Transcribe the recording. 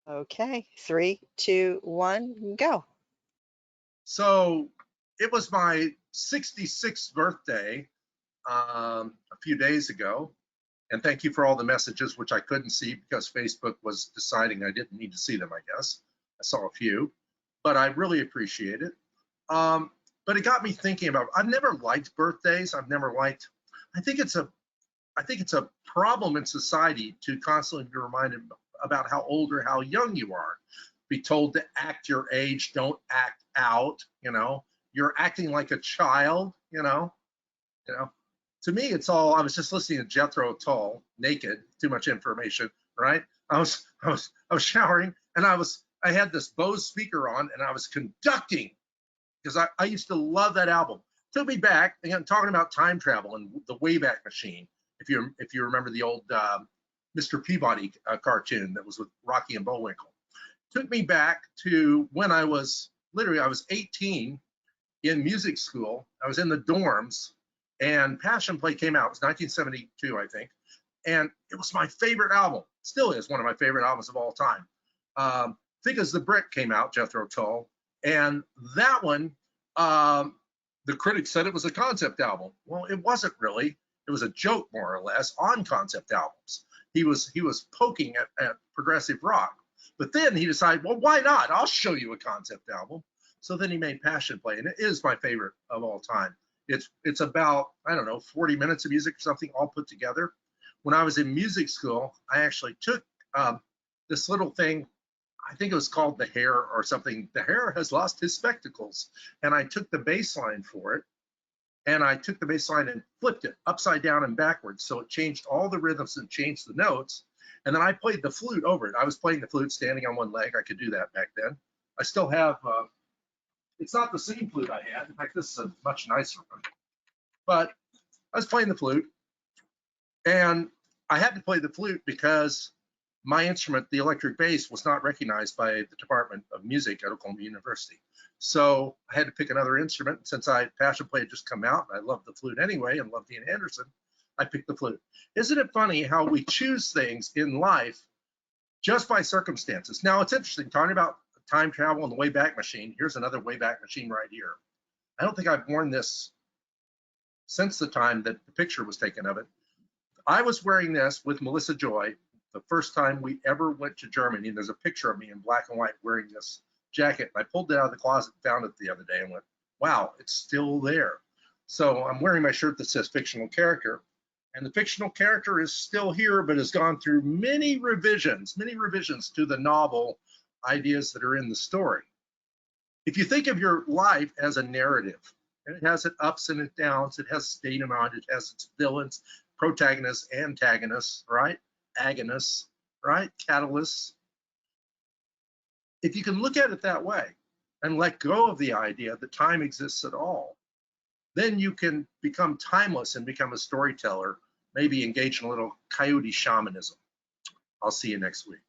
Okay, 3, 2, 1, go. So it was my 66th birthday a few days ago. And thank you for all the messages, which I couldn't see because Facebook was deciding I didn't need to see them, I guess. I saw a few, but I really appreciate it. Um, but it got me thinking about, I've never liked birthdays. I've never liked, I think it's a, I think it's a problem in society to constantly be reminded about how old or how young you are. Be told to act your age, don't act out, you're acting like a child, you know. To me, it's all. I was just listening to Jethro Tull, naked. Too much information, right? I was showering, and I had this Bose speaker on, and I was conducting because I used to love that album. Took me back again, talking about time travel and the Wayback Machine. If you remember the old Mr. Peabody cartoon that was with Rocky and Bullwinkle, took me back to when I was 18 in music school. I was in the dorms, and Passion Play came out. It was 1972, I think, and it was my favorite album. Still is one of my favorite albums of all time. Thick as the Brick came out, Jethro Tull, and that one, the critics said it was a concept album. Well, it wasn't really. It was a joke, more or less, on concept albums. He was poking at progressive rock, but then he decided, well, why not? I'll show you a concept album. So then he made Passion Play, and it is my favorite of all time. It's about, I don't know, 40 minutes of music or something all put together. When I was in music school, I actually took this little thing. I think it was called The Hare or something. The Hare has lost his spectacles. And I took the bass line for it, and I took the bass line and flipped it upside down and backwards. So it changed all the rhythms and changed the notes. And then I played the flute over it. I was playing the flute standing on one leg. I could do that back then. I still have, it's not the same flute I had. In fact, this is a much nicer one. But I was playing the flute, and I had to play the flute because my instrument, the electric bass, was not recognized by the Department of Music at Oklahoma University. So I had to pick another instrument. Since Passion Play had just come out, and I loved the flute anyway, and loved Dean Anderson, I picked the flute. Isn't it funny how we choose things in life just by circumstances? Now, it's interesting, talking about time travel and the Wayback Machine. Here's another Wayback Machine right here. I don't think I've worn this since the time that the picture was taken of it. I was wearing this with Melissa Joy the first time we ever went to Germany, and there's a picture of me in black and white wearing this jacket. I pulled it out of the closet and found it the other day and went, wow, it's still there. So I'm wearing my shirt that says fictional character, and the fictional character is still here, but has gone through many revisions to the novel ideas that are in the story. If you think of your life as a narrative, and it has its ups and its downs, it has denouement, it has its villains, protagonists, antagonists, right? Agonists, right? Catalysts. If you can look at it that way and let go of the idea that time exists at all, then you can become timeless and become a storyteller, maybe engage in a little coyote shamanism. I'll see you next week.